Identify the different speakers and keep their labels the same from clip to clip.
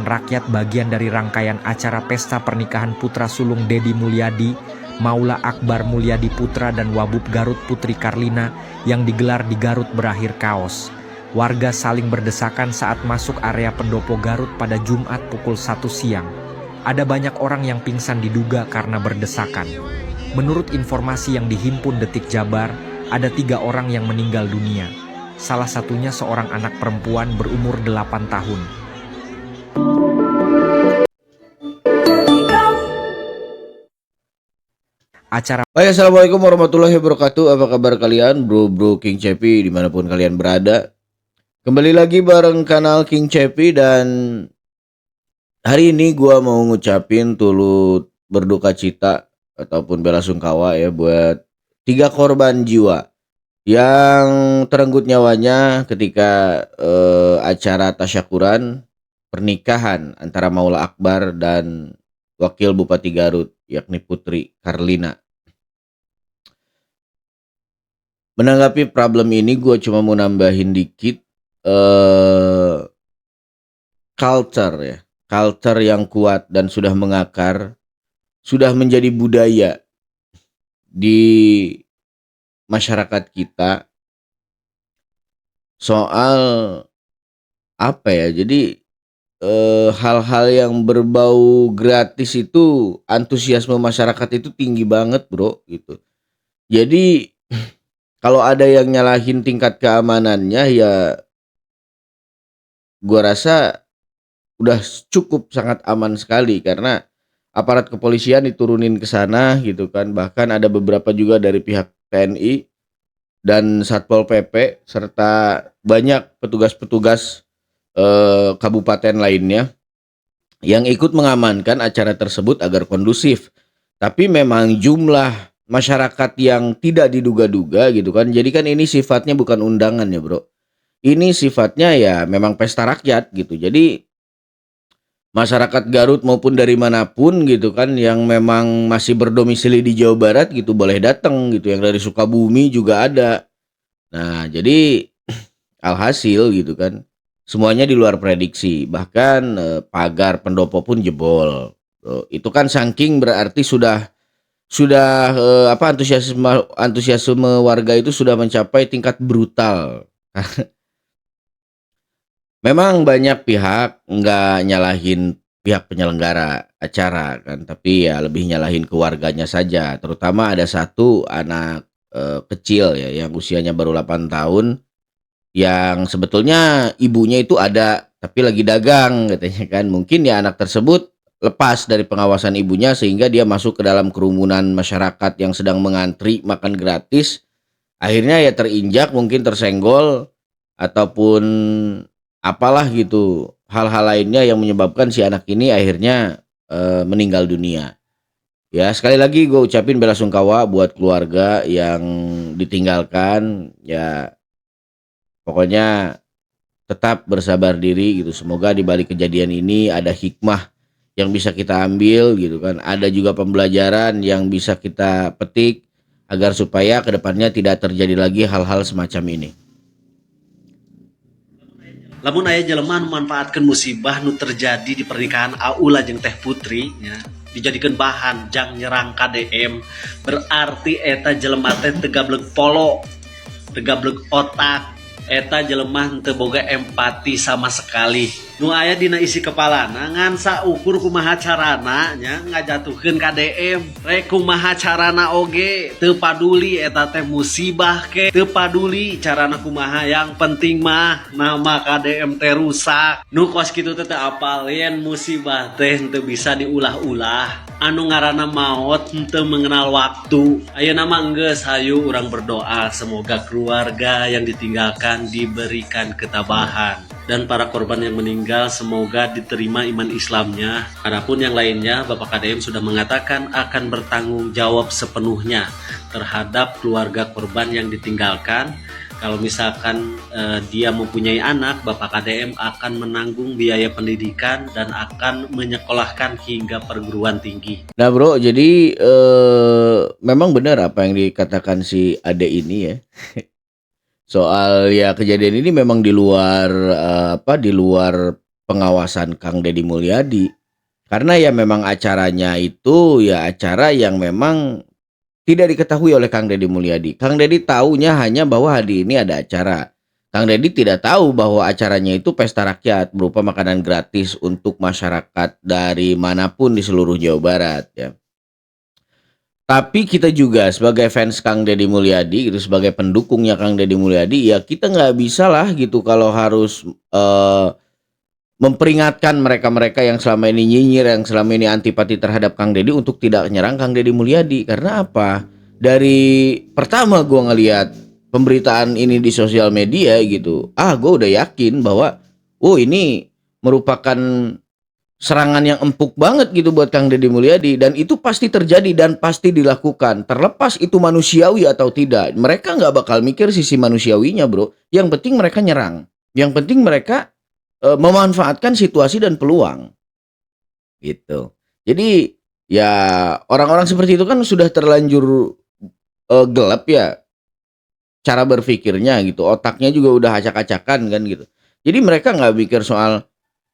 Speaker 1: Rakyat bagian dari rangkaian acara pesta pernikahan putra sulung Deddy Mulyadi, Maula Akbar Mulyadi Putra dan Wabub Garut Putri Karlina yang digelar di Garut berakhir kaos. Warga saling berdesakan saat masuk area pendopo Garut pada Jumat pukul 1 siang. Ada banyak orang yang pingsan diduga karena berdesakan. Menurut informasi yang dihimpun Detik Jabar, ada 3 orang yang meninggal dunia. Salah satunya seorang anak perempuan berumur 8 tahun. Acara
Speaker 2: Baik, assalamualaikum warahmatullahi wabarakatuh. Apa kabar kalian, bro King Cepi dimanapun kalian berada? Kembali lagi bareng kanal King Cepi, dan hari ini gua mau ngucapin turut berduka cita ataupun belasungkawa ya buat 3 korban jiwa yang terenggut nyawanya ketika acara tasyakuran pernikahan antara Maula Akbar dan Wakil Bupati Garut, yakni Putri Karlina. Menanggapi problem ini, gue cuma mau nambahin dikit culture yang kuat dan sudah mengakar, sudah menjadi budaya di masyarakat kita soal apa ya? Jadi hal-hal yang berbau gratis itu, antusiasme masyarakat itu tinggi banget, bro, gitu. Jadi kalau ada yang nyalahin tingkat keamanannya, ya gua rasa udah cukup sangat aman sekali karena aparat kepolisian diturunin ke sana gitu kan. Bahkan ada beberapa juga dari pihak TNI dan Satpol PP serta banyak petugas-petugas kabupaten lainnya yang ikut mengamankan acara tersebut agar kondusif. Tapi memang jumlah masyarakat yang tidak diduga-duga gitu kan. Jadi kan ini sifatnya bukan undangan ya, bro. Ini sifatnya ya memang pesta rakyat gitu. Jadi masyarakat Garut maupun dari manapun gitu kan yang memang masih berdomisili di Jawa Barat gitu boleh datang gitu. Yang dari Sukabumi juga ada. Nah, jadi alhasil gitu kan, semuanya di luar prediksi. Bahkan pagar pendopo pun jebol. Itu kan saking berarti sudah antusiasme warga itu sudah mencapai tingkat brutal. Memang banyak pihak nggak nyalahin pihak penyelenggara acara kan, tapi ya lebih nyalahin keluarganya saja. Terutama ada satu anak kecil ya yang usianya baru 8 tahun yang sebetulnya ibunya itu ada tapi lagi dagang katanya kan. Mungkin ya anak tersebut lepas dari pengawasan ibunya sehingga dia masuk ke dalam kerumunan masyarakat yang sedang mengantri makan gratis. Akhirnya ya terinjak, mungkin tersenggol ataupun apalah gitu. Hal-hal lainnya yang menyebabkan si anak ini akhirnya meninggal dunia. Ya, sekali lagi gue ucapin belasungkawa buat keluarga yang ditinggalkan. Ya, pokoknya tetap bersabar diri gitu. Semoga di balik kejadian ini ada hikmah yang bisa kita ambil gitu kan. Ada juga pembelajaran yang bisa kita petik agar supaya kedepannya tidak terjadi lagi hal-hal semacam ini.
Speaker 3: Lamun aya jelema nu manfaatkeun musibah nu terjadi di pernikahan Aula jeung Teh Putri nya, dijadikeun bahan jang nyerang KDM, berarti eta jelema teh teu gablek polo, teu gablek otak, eta jelema teu boga empati sama sekali. Nu aya dina isi kepalana ngan saukur kumaha carana nya ngajatuhkeun KDM, rek kumaha carana oge teu paduli eta teh musibah ke, teu paduli carana kumaha, yang penting mah nama KDM teh rusak. Nu kos kitu teh apal yen musibah teh teu bisa diulah-ulah, anu ngaranna maot teu mengenal waktu. Ayeuna mah geus hayu urang berdoa semoga keluarga yang ditinggalkan diberikan ketabahan dan para korban yang meninggal semoga diterima iman Islamnya. Adapun yang lainnya, Bapak KDM sudah mengatakan akan bertanggung jawab sepenuhnya terhadap keluarga korban yang ditinggalkan. Kalau misalkan dia mempunyai anak, Bapak KDM akan menanggung biaya pendidikan dan akan menyekolahkan hingga perguruan tinggi.
Speaker 2: Nah, bro, jadi memang benar apa yang dikatakan si Ade ini ya. Soal ya kejadian ini memang di luar pengawasan Kang Deddy Mulyadi. Karena ya memang acaranya itu ya acara yang memang tidak diketahui oleh Kang Deddy Mulyadi. Kang Deddy taunya hanya bahwa hari ini ada acara. Kang Deddy tidak tahu bahwa acaranya itu pesta rakyat berupa makanan gratis untuk masyarakat dari manapun di seluruh Jawa Barat ya. Tapi kita juga sebagai fans Kang Deddy Mulyadi gitu, sebagai pendukungnya Kang Deddy Mulyadi, ya kita nggak bisa lah gitu kalau harus memperingatkan mereka-mereka yang selama ini nyinyir, yang selama ini antipati terhadap Kang Deddy untuk tidak nyerang Kang Deddy Mulyadi. Karena apa? Dari pertama gua ngelihat pemberitaan ini di sosial media gitu, gue udah yakin bahwa, oh ini merupakan serangan yang empuk banget gitu buat Kang Deddy Mulyadi, dan itu pasti terjadi dan pasti dilakukan terlepas itu manusiawi atau tidak. Mereka nggak bakal mikir sisi manusiawinya, bro. Yang penting mereka nyerang, yang penting mereka memanfaatkan situasi dan peluang gitu. Jadi ya orang-orang seperti itu kan sudah terlanjur gelap ya cara berpikirnya gitu, otaknya juga udah acak-acakan kan gitu. Jadi mereka nggak mikir soal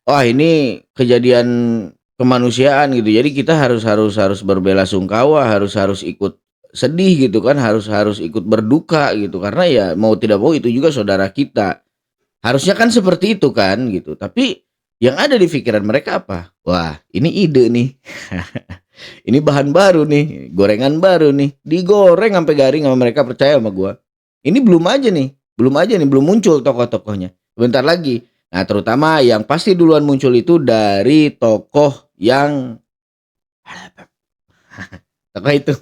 Speaker 2: wah ini kejadian kemanusiaan gitu. Jadi kita harus berbelasungkawa, harus ikut sedih gitu kan, harus ikut berduka gitu. Karena ya mau tidak mau itu juga saudara kita. Harusnya kan seperti itu kan gitu. Tapi yang ada di pikiran mereka apa? Wah, ini ide nih. Ini bahan baru nih, gorengan baru nih. Digoreng sampai garing sama mereka, percaya sama gua. Ini belum aja nih, belum muncul tokoh-tokohnya. Bentar lagi. Nah, terutama yang pasti duluan muncul itu dari tokoh yang tokoh itu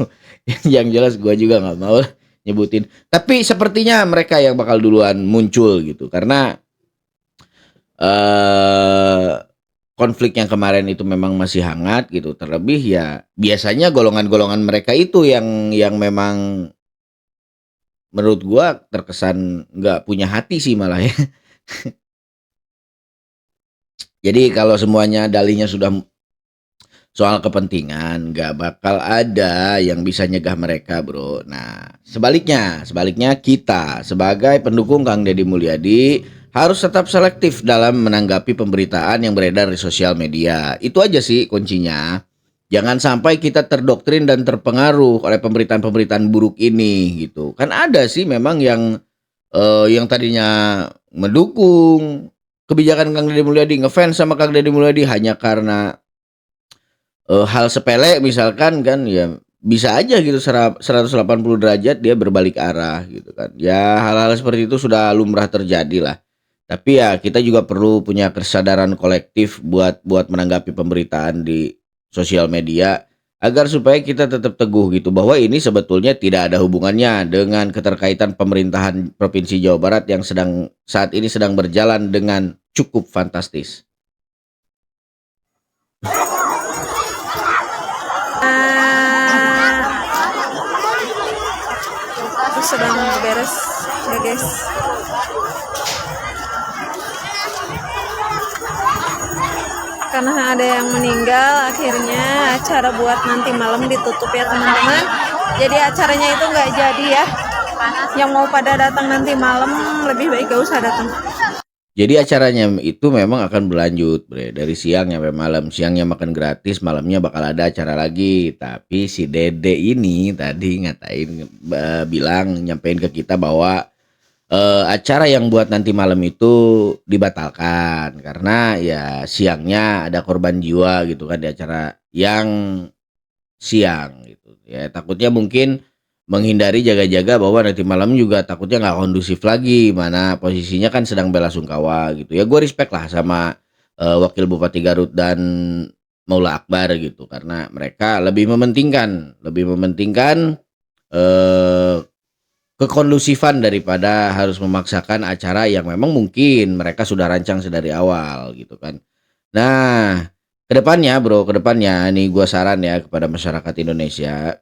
Speaker 2: yang jelas gua juga nggak mau nyebutin. Tapi sepertinya mereka yang bakal duluan muncul gitu, karena konflik yang kemarin itu memang masih hangat gitu. Terlebih ya biasanya golongan-golongan mereka itu yang memang menurut gua terkesan nggak punya hati sih malah ya. Jadi kalau semuanya dalihnya sudah soal kepentingan, nggak bakal ada yang bisa nyegah mereka, bro. Nah, sebaliknya kita sebagai pendukung Kang Deddy Mulyadi harus tetap selektif dalam menanggapi pemberitaan yang beredar di sosial media. Itu aja sih kuncinya. Jangan sampai kita terdoktrin dan terpengaruh oleh pemberitaan-pemberitaan buruk ini gitu. Kan ada sih memang yang tadinya mendukung kebijakan Kang Deddy Mulyadi, ngefans sama Kang Deddy Mulyadi hanya karena hal sepele misalkan kan, ya bisa aja gitu 180 derajat dia berbalik arah gitu kan. Ya hal-hal seperti itu sudah lumrah terjadi lah. Tapi ya kita juga perlu punya kesadaran kolektif buat menanggapi pemberitaan di sosial media agar supaya kita tetap teguh gitu bahwa ini sebetulnya tidak ada hubungannya dengan keterkaitan pemerintahan Provinsi Jawa Barat yang saat ini sedang berjalan dengan cukup fantastis.
Speaker 4: Sedang beres ya guys. Karena ada yang meninggal, akhirnya acara buat nanti malam ditutup ya teman-teman. Jadi acaranya itu nggak jadi ya. Yang mau pada datang nanti malam lebih baik gak usah datang.
Speaker 2: Jadi acaranya itu memang akan berlanjut, bre. Dari siang sampai malam. Siangnya makan gratis, malamnya bakal ada acara lagi. Tapi si Dede ini tadi nyampein ke kita bahwa acara yang buat nanti malam itu dibatalkan karena ya siangnya ada korban jiwa gitu kan di acara yang siang gitu. Ya takutnya mungkin menghindari jaga-jaga bahwa nanti malam juga takutnya nggak kondusif lagi, mana posisinya kan sedang belasungkawa gitu. Ya gue respect lah sama Wakil Bupati Garut dan Maula Akbar gitu, karena mereka lebih mementingkan kekondusifan daripada harus memaksakan acara yang memang mungkin mereka sudah rancang sedari awal gitu kan. Nah, kedepannya nih gue saran ya kepada masyarakat Indonesia,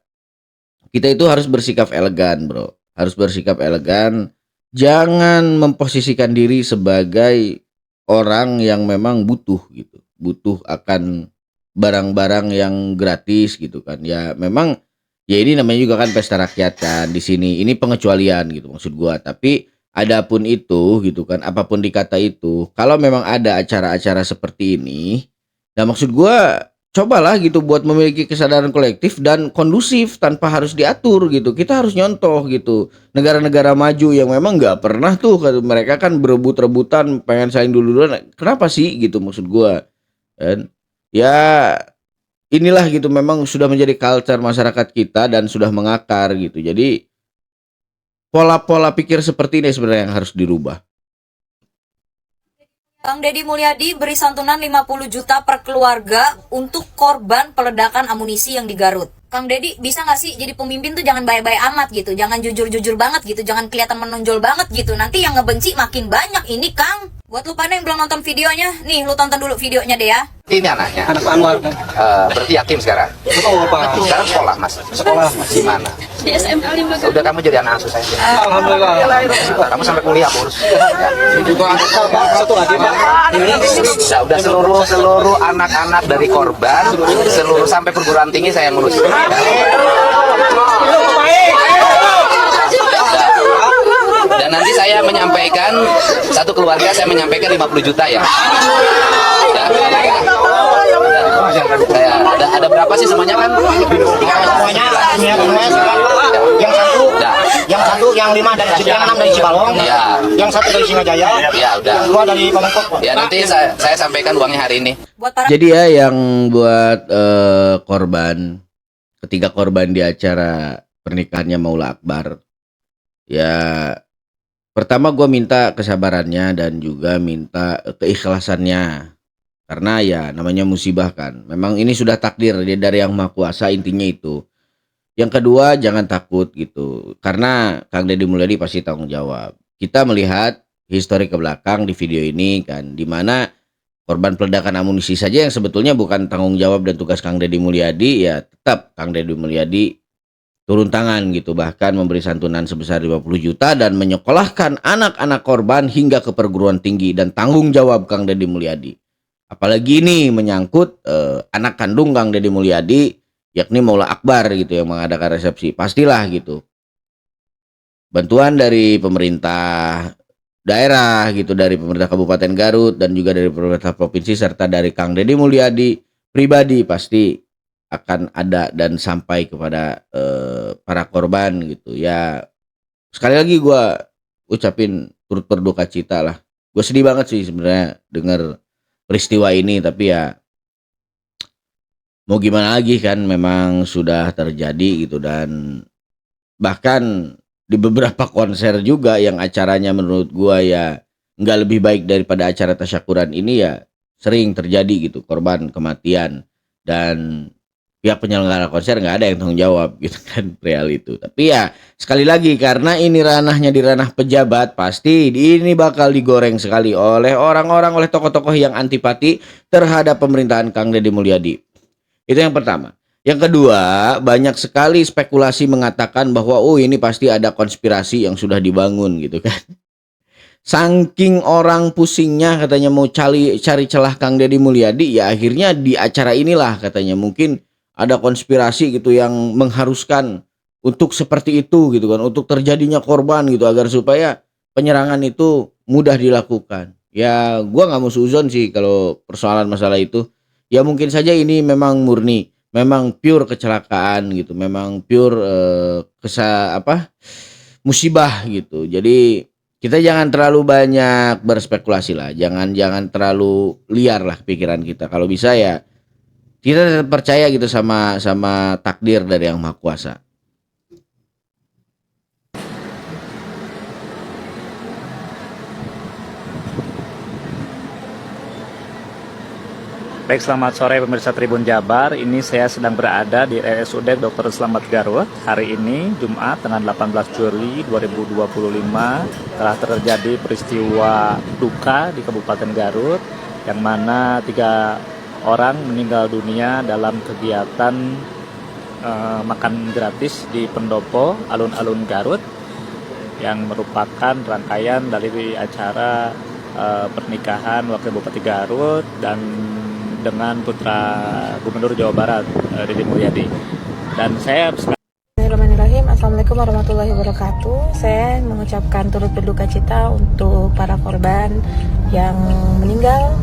Speaker 2: kita itu harus bersikap elegan, bro. Harus bersikap elegan, jangan memposisikan diri sebagai orang yang memang butuh gitu. Butuh akan barang-barang yang gratis gitu kan. Ya memang ya ini namanya juga kan pesta rakyat kan di sini. Ini pengecualian gitu maksud gua. Tapi adapun itu gitu kan, apapun dikata itu, kalau memang ada acara-acara seperti ini, nah maksud gua cobalah gitu buat memiliki kesadaran kolektif dan kondusif tanpa harus diatur gitu. Kita harus nyontoh gitu. Negara-negara maju yang memang nggak pernah tuh mereka kan berebut-rebutan pengen saling dulu-duluan. Kenapa sih gitu maksud gua? Kan? Ya inilah gitu memang sudah menjadi culture masyarakat kita dan sudah mengakar gitu. Jadi pola-pola pikir seperti ini sebenarnya yang harus dirubah.
Speaker 5: Kang Deddy Mulyadi beri santunan 50 juta per keluarga untuk korban peledakan amunisi yang di Garut. Kang Deddy bisa nggak sih jadi pemimpin tuh jangan baik-baik amat gitu, jangan jujur-jujur banget gitu, jangan kelihatan menonjol banget gitu. Nanti yang ngebenci makin banyak ini Kang. Buat lu pada yang belum nonton videonya, nih lu tonton dulu videonya deh ya.
Speaker 6: Ini anaknya.
Speaker 3: Anak Anwar.
Speaker 6: Berarti yatim sekarang.
Speaker 3: Oh, Pak.
Speaker 6: Sekarang sekolah mas.
Speaker 3: Sekolah
Speaker 6: Di mana?
Speaker 5: Di SMA 5.
Speaker 6: Udah kamu jadi anak asuh saya.
Speaker 3: Alhamdulillah.
Speaker 6: Kamu sampai kuliah urus.
Speaker 3: Juga satu lagi, Pak.
Speaker 6: Udah seluruh anak-anak dari korban, seluruh sampai perguruan tinggi saya ngurus. Dan nanti saya menyampaikan satu keluarga saya menyampaikan 50 juta ya. Saya ada berapa sih semuanya kan?
Speaker 7: Semuanya yang satu yang 5 dari yang 6 dari Cibalong,
Speaker 6: Ya.
Speaker 7: yang satu dari Singajaya,
Speaker 6: Ya udah.
Speaker 7: yang 2 dari Pamengkok.
Speaker 6: Ya nanti saya sampaikan uangnya hari ini.
Speaker 5: Buat para
Speaker 2: Jadi ya yang buat korban, ketiga korban di acara pernikahannya Maula Akbar, ya pertama gue minta kesabarannya dan juga minta keikhlasannya. Karena ya namanya musibah kan. Memang ini sudah takdir dari Yang Maha Kuasa, intinya itu. Yang kedua jangan takut gitu. Karena Kang Deddy Mulyadi pasti tanggung jawab. Kita melihat histori ke belakang di video ini kan, dimana korban peledakan amunisi saja yang sebetulnya bukan tanggung jawab dan tugas Kang Deddy Mulyadi, ya tetap Kang Deddy Mulyadi turun tangan gitu, bahkan memberi santunan sebesar 50 juta dan menyekolahkan anak-anak korban hingga ke perguruan tinggi, dan tanggung jawab Kang Deddy Mulyadi. Apalagi ini menyangkut anak kandung Kang Deddy Mulyadi, yakni Maula Akbar gitu yang mengadakan resepsi. Pastilah gitu bantuan dari pemerintah daerah gitu, dari pemerintah Kabupaten Garut dan juga dari pemerintah provinsi serta dari Kang Deddy Mulyadi pribadi pasti akan ada dan sampai kepada para korban gitu ya. Sekali lagi gue ucapin turut berduka cita lah. Gue sedih banget sih sebenarnya dengar peristiwa ini, tapi ya mau gimana lagi kan, memang sudah terjadi gitu. Dan bahkan di beberapa konser juga yang acaranya menurut gua ya nggak lebih baik daripada acara tasyakuran ini, ya sering terjadi gitu korban kematian, dan pihak penyelenggara konser nggak ada yang tanggung jawab gitu kan perihal itu. Tapi ya sekali lagi, karena ini ranahnya di ranah pejabat, pasti ini bakal digoreng sekali oleh orang-orang, oleh tokoh-tokoh yang antipati terhadap pemerintahan Kang Deddy Mulyadi. Itu yang pertama. Yang kedua, banyak sekali spekulasi mengatakan bahwa oh ini pasti ada konspirasi yang sudah dibangun gitu kan. Saking orang pusingnya katanya mau cari celah Kang Deddy Mulyadi, ya akhirnya di acara inilah katanya mungkin ada konspirasi gitu yang mengharuskan untuk seperti itu gitu kan, untuk terjadinya korban gitu, agar supaya penyerangan itu mudah dilakukan. Ya gua nggak mau suzon sih kalau persoalan masalah itu. Ya mungkin saja ini memang murni, memang pure kecelakaan gitu, memang pure musibah gitu. Jadi kita jangan terlalu banyak berspekulasi lah, jangan terlalu liar lah pikiran kita. Kalau bisa ya kita tetap percaya gitu sama takdir dari Yang Maha Kuasa.
Speaker 8: Baik, selamat sore pemirsa Tribun Jabar. Ini saya sedang berada di RSUD Dr. Slamet Garut. Hari ini Jumat tanggal 18 Juli 2025 telah terjadi peristiwa duka di Kabupaten Garut, yang mana 3 orang meninggal dunia dalam kegiatan makan gratis di Pendopo Alun-Alun Garut, yang merupakan rangkaian dari acara pernikahan Wakil Bupati Garut dan dengan putra Gubernur Jawa Barat Deddy Mulyadi. Dan saya
Speaker 4: Bismillahirrahmanirrahim. Assalamualaikum Assalamualaikum warahmatullahi wabarakatuh. Saya mengucapkan turut berduka cita untuk para korban yang meninggal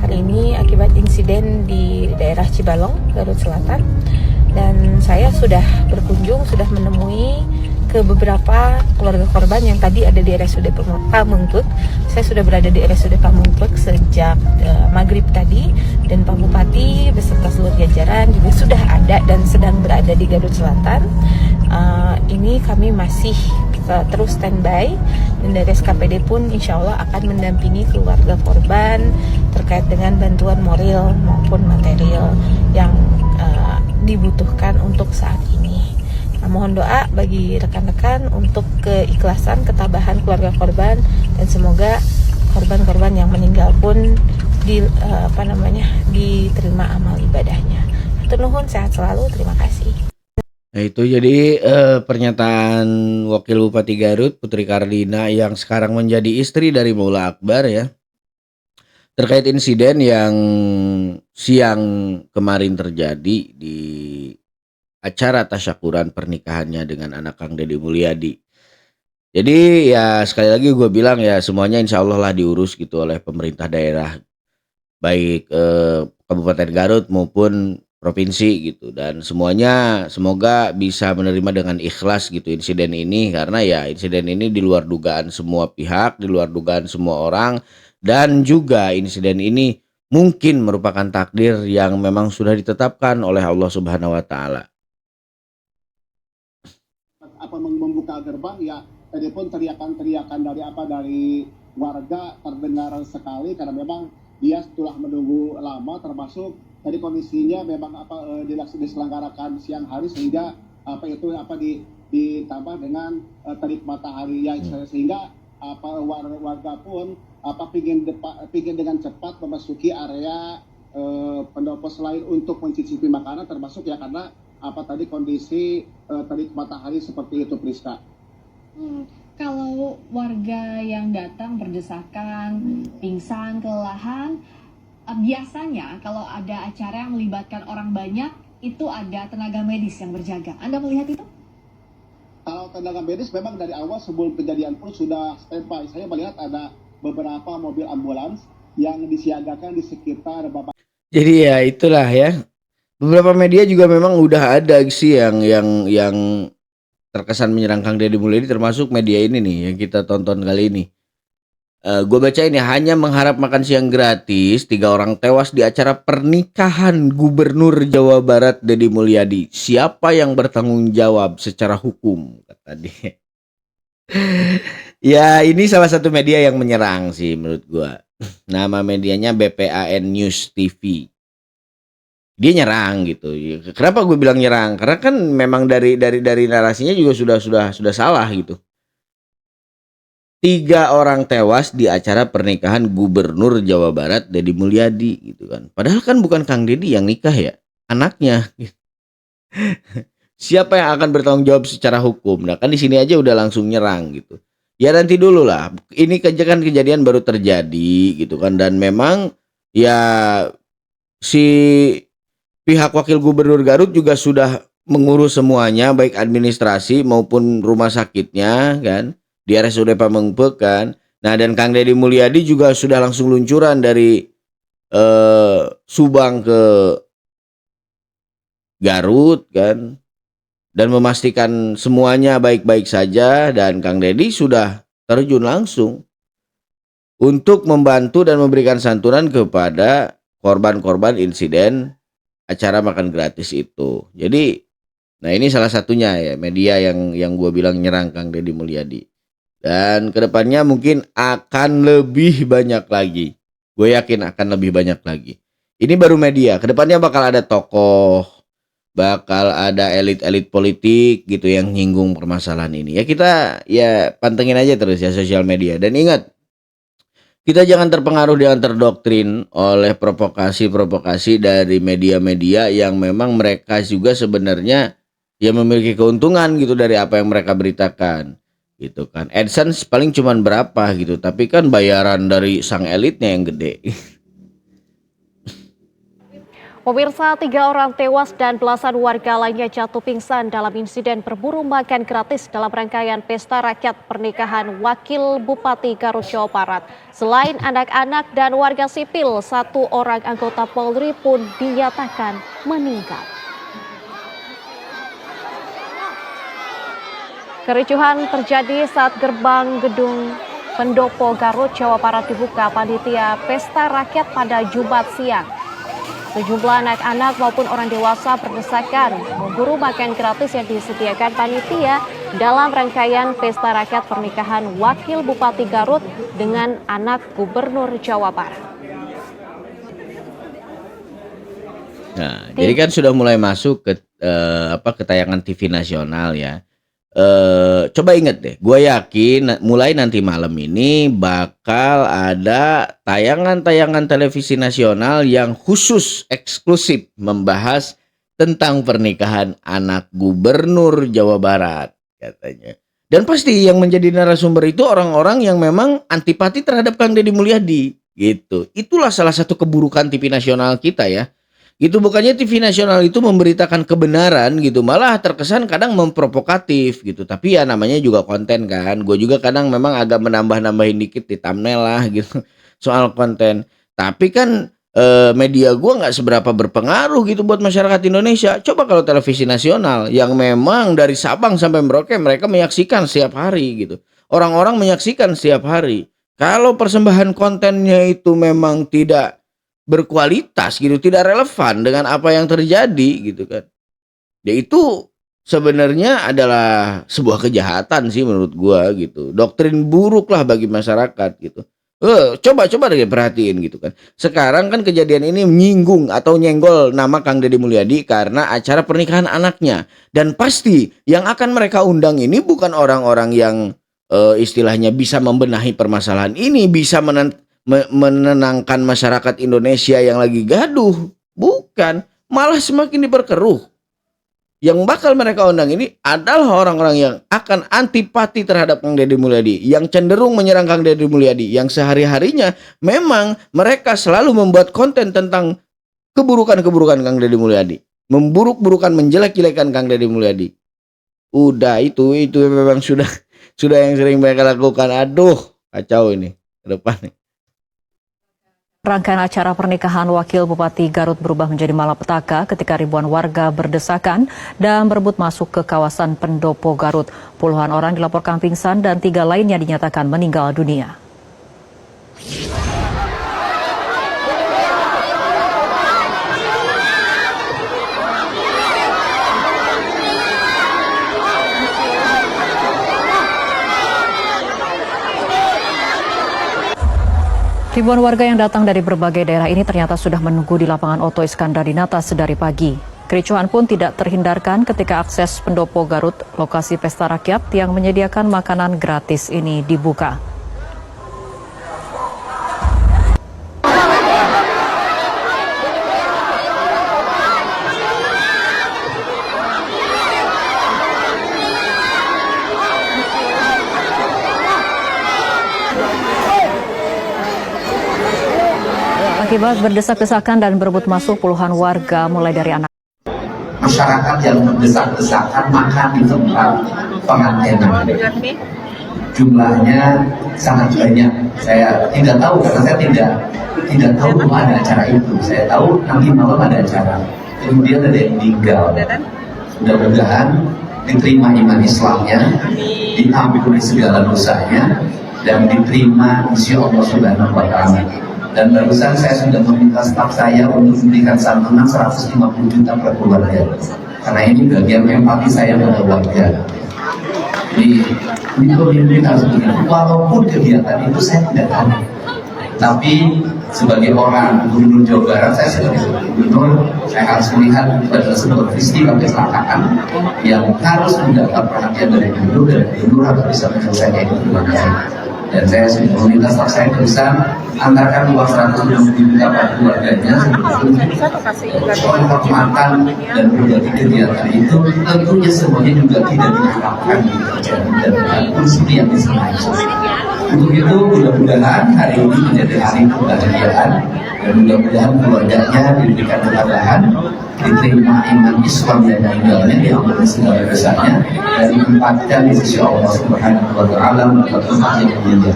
Speaker 4: hari ini akibat insiden di daerah Cibalong, Garut Selatan. Dan saya sudah berkunjung, sudah menemui ke beberapa keluarga korban yang tadi ada di RSUD Pamengpeuk. Saya sudah berada di RSUD Pamengpeuk sejak maghrib tadi, dan Pak Bupati beserta seluruh jajaran juga sudah ada dan sedang berada di Garut Selatan. Ini kami masih terus standby, dan dari SKPD pun insya Allah akan mendampingi keluarga korban terkait dengan bantuan moral maupun material yang dibutuhkan untuk saat ini. Nah, mohon doa bagi rekan-rekan untuk keikhlasan, ketabahan keluarga korban, dan semoga korban-korban yang meninggal pun diterima amal ibadahnya. Hatur nuhun, sehat selalu, terima kasih.
Speaker 2: Nah itu jadi pernyataan Wakil Bupati Garut Putri Karlina yang sekarang menjadi istri dari Maula Akbar ya, terkait insiden yang siang kemarin terjadi di acara tasyakuran pernikahannya dengan anak Kang Deddy Mulyadi. Jadi ya sekali lagi gue bilang ya, semuanya insya Allah lah diurus gitu oleh pemerintah daerah, baik Kabupaten Garut maupun provinsi gitu, dan semuanya semoga bisa menerima dengan ikhlas gitu insiden ini, karena ya insiden ini di luar dugaan semua pihak, di luar dugaan semua orang, dan juga insiden ini mungkin merupakan takdir yang memang sudah ditetapkan oleh Allah Subhanahu wa taala.
Speaker 9: Apa membuka gerbang ya, tadi pun teriakan-teriakan dari warga terdengar sekali, karena memang dia setelah menunggu lama, termasuk tadi kondisinya memang diselenggarakan siang hari, sehingga ditambah dengan terik matahari ya, sehingga warga pun pingin dengan cepat memasuki area pendopo selain untuk mencicipi makanan, termasuk ya karena kondisi terik matahari seperti itu, Priska.
Speaker 10: Kalau warga yang datang berdesakan, pingsan, kelelahan, biasanya kalau ada acara yang melibatkan orang banyak, itu ada tenaga medis yang berjaga. Anda melihat itu?
Speaker 9: Kalau tenaga medis memang dari awal sebelum kejadian pun sudah standby. Saya melihat ada beberapa mobil ambulans yang disiagakan di sekitar Bapak.
Speaker 2: Jadi ya itulah ya. Beberapa media juga memang udah ada sih yang terkesan menyerang Kang Deddy Mulyadi, termasuk media ini nih yang kita tonton kali ini. Gue baca ini, hanya mengharap makan siang gratis, 3 orang tewas di acara pernikahan Gubernur Jawa Barat Deddy Mulyadi. Siapa yang bertanggung jawab secara hukum, kata dia. Ya ini salah satu media yang menyerang sih menurut gue. Nama medianya BPAN News TV. Dia nyerang gitu. Kenapa gue bilang nyerang? Karena kan memang dari narasinya juga sudah salah gitu. 3 orang tewas di acara pernikahan Gubernur Jawa Barat Deddy Mulyadi gitu kan. Padahal kan bukan Kang Deddy yang nikah ya, anaknya. Siapa yang akan bertanggung jawab secara hukum? Nah kan di sini aja udah langsung nyerang gitu. Ya nanti dulu lah. Ini kan kejadian baru terjadi gitu kan, dan memang ya si pihak Wakil Gubernur Garut juga sudah mengurus semuanya, baik administrasi maupun rumah sakitnya kan, di RSUD Pamengpeuk kan. Nah dan Kang Deddy Mulyadi juga sudah langsung luncuran dari Subang ke Garut kan, dan memastikan semuanya baik-baik saja, dan Kang Deddy sudah terjun langsung untuk membantu dan memberikan santunan kepada korban-korban insiden acara makan gratis itu. Jadi nah ini salah satunya ya media yang gue bilang nyerang Kang Deddy Mulyadi. Dan kedepannya mungkin akan lebih banyak lagi. Gue yakin akan lebih banyak lagi. Ini baru media. Kedepannya bakal ada tokoh, bakal ada elit-elit politik gitu yang nyinggung permasalahan ini. Ya kita ya pantengin aja terus ya sosial media. Dan ingat, kita jangan terpengaruh dengan terdoktrin oleh provokasi-provokasi dari media-media yang memang mereka juga sebenarnya ya memiliki keuntungan gitu dari apa yang mereka beritakan. Gitu kan. AdSense paling cuman berapa gitu, tapi kan bayaran dari sang elitnya yang gede.
Speaker 11: Pemirsa, 3 orang tewas dan belasan warga lainnya jatuh pingsan dalam insiden berburu makan gratis dalam rangkaian pesta rakyat pernikahan Wakil Bupati Garut, Jawa Barat. Selain anak-anak dan warga sipil, 1 orang anggota Polri pun dinyatakan meninggal. Kericuhan terjadi saat gerbang gedung Pendopo Garut, Jawa Barat dibuka panitia pesta rakyat pada Jumat siang. Sejumlah anak-anak maupun orang dewasa berdesakan memburu makan gratis yang disediakan panitia dalam rangkaian pesta rakyat pernikahan Wakil Bupati Garut dengan anak Gubernur Jawa Barat.
Speaker 2: Nah, jadi kan sudah mulai masuk ke tayangan TV nasional ya. Coba inget deh, gue yakin mulai nanti malam ini bakal ada tayangan-tayangan televisi nasional yang khusus eksklusif membahas tentang pernikahan anak Gubernur Jawa Barat katanya. Dan pasti yang menjadi narasumber itu orang-orang yang memang antipati terhadap Kang Deddy Mulyadi gitu. Itulah salah satu keburukan TV nasional kita ya. Gitu, bukannya TV nasional itu memberitakan kebenaran gitu, malah terkesan kadang memprovokatif gitu. Tapi ya namanya juga konten kan. Gue juga kadang memang agak menambah-nambahin dikit di thumbnail lah gitu soal konten. Tapi kan media gue nggak seberapa berpengaruh gitu buat masyarakat Indonesia. Coba kalau televisi nasional yang memang dari Sabang sampai Merauke mereka menyaksikan setiap hari gitu. Orang-orang menyaksikan setiap hari. Kalau persembahan kontennya itu memang tidak berkualitas gitu, tidak relevan dengan apa yang terjadi gitu kan. Ya itu sebenarnya adalah sebuah kejahatan sih menurut gua gitu. Doktrin buruk lah bagi masyarakat gitu. Coba deh perhatiin gitu kan. Sekarang kan kejadian ini menyinggung atau nyenggol nama Kang Deddy Mulyadi karena acara pernikahan anaknya. Dan pasti yang akan mereka undang ini bukan orang-orang yang istilahnya bisa membenahi permasalahan ini, bisa menenangkan masyarakat Indonesia yang lagi gaduh. Bukan, malah semakin diperkeruh. Yang bakal mereka undang ini adalah orang-orang yang akan antipati terhadap Kang Deddy Mulyadi, yang cenderung menyerang Kang Deddy Mulyadi, yang sehari-harinya memang mereka selalu membuat konten tentang keburukan-keburukan Kang Deddy Mulyadi, memburuk-burukan, menjelek-jelekan Kang Deddy Mulyadi. Udah itu memang sudah yang sering mereka lakukan. Aduh, kacau ini ke depan nih.
Speaker 11: Rangkaian acara pernikahan Wakil Bupati Garut berubah menjadi malapetaka ketika ribuan warga berdesakan dan berebut masuk ke kawasan Pendopo Garut. Puluhan orang dilaporkan pingsan dan 3 lainnya dinyatakan meninggal dunia. Ribuan warga yang datang dari berbagai daerah ini ternyata sudah menunggu di lapangan Oto Iskandar-Dinata sedari pagi. Kericuhan pun tidak terhindarkan ketika akses Pendopo Garut, lokasi pesta rakyat yang menyediakan makanan gratis ini dibuka. Akibat berdesak-desakan dan berebut masuk, puluhan warga mulai dari anak.
Speaker 6: Masyarakat yang berdesak-desakan makan di tempat pengantinan. Jumlahnya sangat banyak. Saya tidak tahu karena saya tidak tahu bahwa ada acara itu. Saya tahu nanti malam ada acara. Kemudian ada yang meninggal. Mudah-mudahan diterima iman Islamnya, diampuni segala dosanya, dan diterima insya Allah Subhanahu wa Ta'ala. Dan barusan saya sudah meminta staf saya untuk memberikan santunan 150 juta per keluarga. Karena ini bagian empati saya pada warga. Jadi, ini harus begini. Walaupun kegiatan itu saya tidak tahu. Tapi sebagai orang Gubernur Jawa Barat, saya sebagai Gubernur, saya harus melihat pada sebuah peristiwa kecelakaan yang harus mendapat perhatian dari Gubernur, dan Gubernur harus bisa menyelesaikan itu dengan baik. Dan saya sudah meminta staf saya berusaha antarkan uang 150 juta per keluarganya untuk makan dan berbagai kegiatan itu. Tentunya semuanya juga tidak diharapkan dan seperti yang disampaikan. Untuk itu mudah-mudahan hari ini menjadi hari kebahagiaan Dan mudah-mudahan keluarganya diberikan ketabahan, diterima iman Islam yang tinggalnya, diampuni segala dosanya, dan ditempatkan di sisi Allah Subhanahu wa Ta'ala pada tempat yang mulia.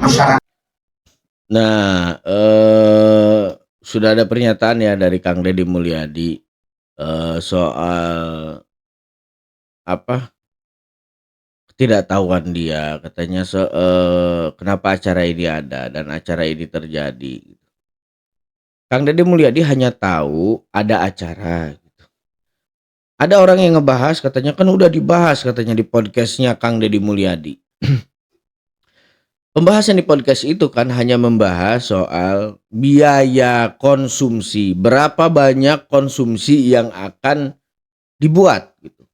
Speaker 6: Masyarakat.
Speaker 2: Nah, sudah ada pernyataan ya dari Kang Deddy Mulyadi soal apa ketidaktahuan dia, katanya kenapa acara ini ada dan acara ini terjadi. Kang Deddy Mulyadi hanya tahu ada acara. Gitu. Ada orang yang ngebahas, katanya kan udah dibahas katanya di podcastnya Kang Deddy Mulyadi. Pembahasan di podcast itu kan hanya membahas soal biaya konsumsi, berapa banyak konsumsi yang akan dibuat gitu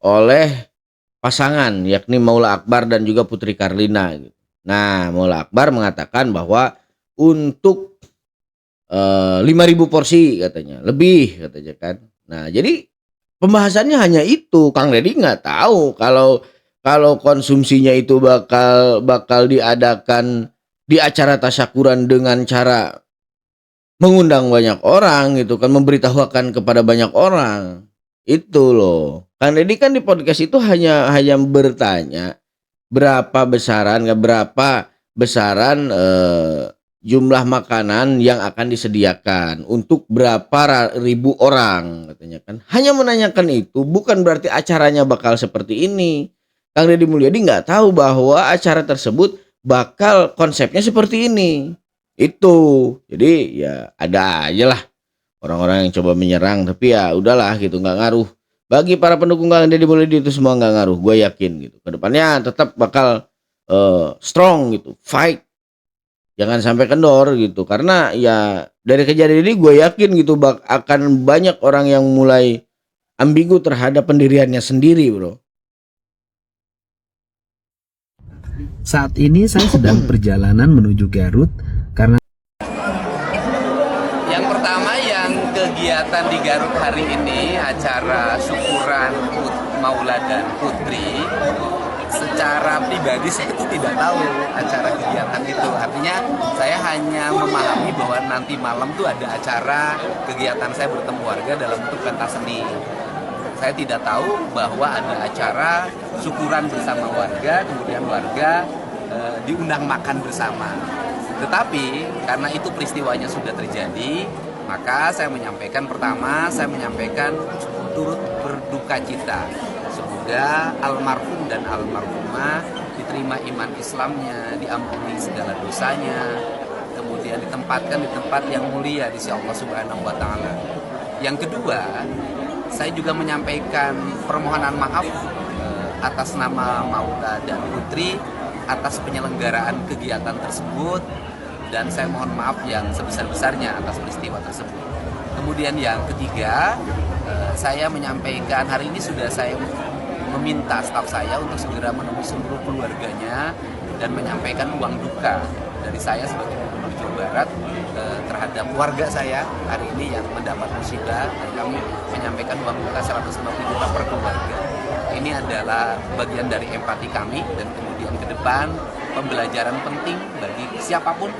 Speaker 2: oleh pasangan yakni Maula Akbar dan juga Putri Karlina gitu. Nah, Maula Akbar mengatakan bahwa untuk 5.000 porsi katanya, lebih katanya kan. Nah, jadi pembahasannya hanya itu. Kang Deddy nggak tahu kalau konsumsinya itu bakal diadakan di acara tasyakuran dengan cara mengundang banyak orang gitu kan, memberitahukan kepada banyak orang. Itu loh. Kang Deddy kan di podcast itu hanya bertanya berapa besaran jumlah makanan yang akan disediakan untuk berapa ribu orang katanya kan. Hanya menanyakan itu, bukan berarti acaranya bakal seperti ini. Kang Deddy Mulyadi nggak tahu bahwa acara tersebut bakal konsepnya seperti ini. Itu. Jadi ya ada aja lah orang-orang yang coba menyerang, tapi ya udahlah gitu, nggak ngaruh. Bagi para pendukung Kang Deddy Mulyadi itu semua nggak ngaruh, gue yakin gitu. Kedepannya tetap bakal strong gitu, fight. Jangan sampai kendor gitu, karena ya dari kejadian ini gue yakin gitu akan banyak orang yang mulai ambigu terhadap pendiriannya sendiri, bro.
Speaker 1: Saat ini saya sedang perjalanan menuju Garut karena
Speaker 12: yang pertama, yang kegiatan di Garut hari ini acara syukuran Maula dan Putri. Secara pribadi saya itu tidak tahu acara kegiatan itu. Artinya saya hanya memahami bahwa nanti malam tuh ada acara kegiatan saya bertemu warga dalam bentuk pentas seni. Saya tidak tahu bahwa ada acara syukuran bersama warga, kemudian warga diundang makan bersama. Tetapi karena itu peristiwanya sudah terjadi, maka saya menyampaikan turut berduka cita. Semoga almarhum dan almarhumah diterima iman Islamnya, diampuni segala dosanya, kemudian ditempatkan di tempat yang mulia di sisi Allah Subhanahu wa Ta'ala. Yang kedua, saya juga menyampaikan permohonan maaf atas nama Maula dan Putri atas penyelenggaraan kegiatan tersebut, dan saya mohon maaf yang sebesar-besarnya atas peristiwa tersebut. Kemudian yang ketiga, saya menyampaikan hari ini sudah saya meminta staf saya untuk segera menemui seluruh keluarganya dan menyampaikan uang duka dari saya sebagai Gubernur Jawa Barat terhadap warga saya hari ini yang mendapat musibah, dan kami menyampaikan uang duka 150 juta per keluarga. Ini adalah bagian dari empati kami, dan kemudian ke depan pembelajaran penting bagi siapapun,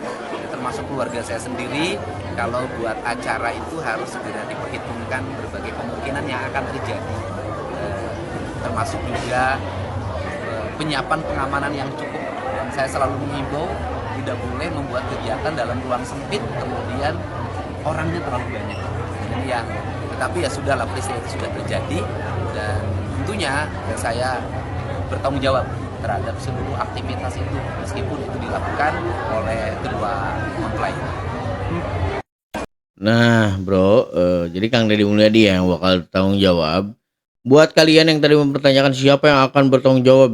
Speaker 12: termasuk keluarga saya sendiri, kalau buat acara itu harus segera diperhitungkan berbagai kemungkinan yang akan terjadi, termasuk juga penyiapan pengamanan yang cukup. Dan saya selalu mengimbau tidak boleh membuat kegiatan dalam ruang sempit kemudian orangnya terlalu banyak. Tetapi ya sudahlah, peristiwa itu sudah terjadi, dan tentunya saya bertanggung jawab terhadap seluruh aktivitas itu meskipun itu dilakukan oleh kedua mempelai.
Speaker 2: Nah, bro, jadi Kang Deddy Mulyadi yang bakal tanggung jawab. Buat kalian yang tadi mempertanyakan siapa yang akan bertanggung jawab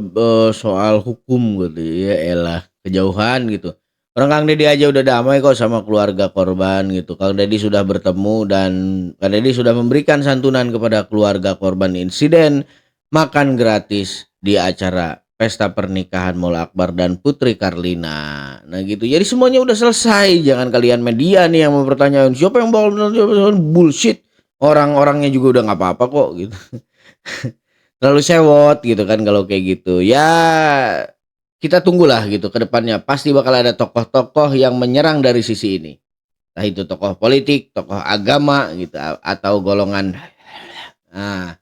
Speaker 2: soal hukum gitu, ya elah kejauhan gitu. Orang Kang Deddy aja udah damai kok sama keluarga korban gitu. Kang Deddy sudah bertemu dan Kang Deddy sudah memberikan santunan kepada keluarga korban insiden makan gratis di acara pesta pernikahan Maula Akbar dan Putri Karlina. Nah gitu. Jadi semuanya udah selesai. Jangan kalian media nih yang mempertanyakan siapa yang bakal bullshit. Orang-orangnya juga udah nggak apa-apa kok gitu. Terlalu sewot gitu kan kalau kayak gitu. Ya kita tunggulah gitu ke depannya. Pasti bakal ada tokoh-tokoh yang menyerang dari sisi ini. Entah itu tokoh politik, tokoh agama gitu atau golongan. Nah,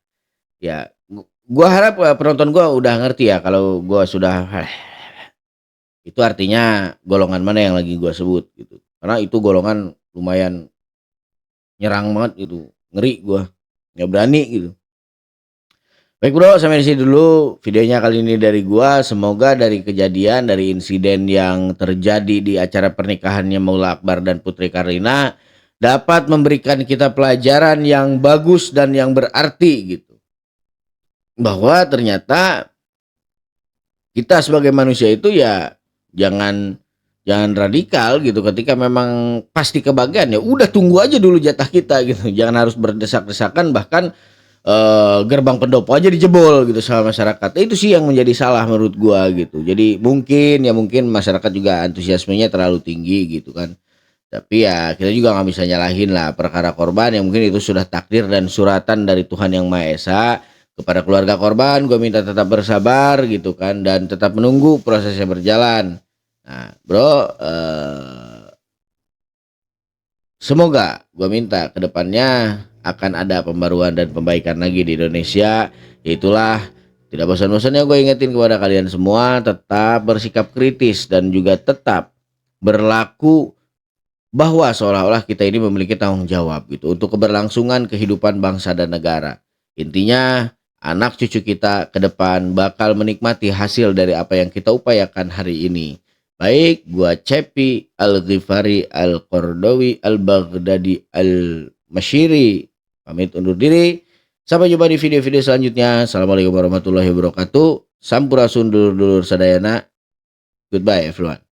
Speaker 2: ya gua harap penonton gua udah ngerti ya kalau gua sudah itu artinya golongan mana yang lagi gua sebut gitu. Karena itu golongan lumayan nyerang banget gitu. Ngeri gua. Nggak berani gitu. Baik bro, sampai di sini dulu videonya kali ini dari gua. Semoga dari kejadian, dari insiden yang terjadi di acara pernikahannya Maula Akbar dan Putri Karlina dapat memberikan kita pelajaran yang bagus dan yang berarti gitu. Bahwa ternyata kita sebagai manusia itu ya jangan radikal gitu. Ketika memang pasti kebagian ya udah tunggu aja dulu jatah kita gitu. Jangan harus berdesak-desakan, bahkan gerbang pendopo aja dijebol gitu sama masyarakat. Itu sih yang menjadi salah menurut gua gitu. Jadi mungkin masyarakat juga antusiasmenya terlalu tinggi gitu kan. Tapi ya kita juga nggak bisa nyalahin lah perkara korban yang mungkin itu sudah takdir dan suratan dari Tuhan Yang Maha Esa. Kepada keluarga korban gua minta tetap bersabar gitu kan, dan tetap menunggu prosesnya berjalan. Nah bro, semoga gua minta kedepannya akan ada pembaruan dan pembaikan lagi di Indonesia. Itulah tidak bosan-bosannya gue ingetin kepada kalian semua, tetap bersikap kritis dan juga tetap berlaku bahwa seolah-olah kita ini memiliki tanggung jawab gitu untuk keberlangsungan kehidupan bangsa dan negara. Intinya anak cucu kita ke depan bakal menikmati hasil dari apa yang kita upayakan hari ini. Baik, gua Cepi Al-Ghifari Al-Qardawi Al-Baghdadi Al-Masyiri pamit undur diri. Sampai jumpa di video-video selanjutnya. Assalamualaikum warahmatullahi wabarakatuh. Sampurasun dulur-dulur sadayana. Goodbye everyone.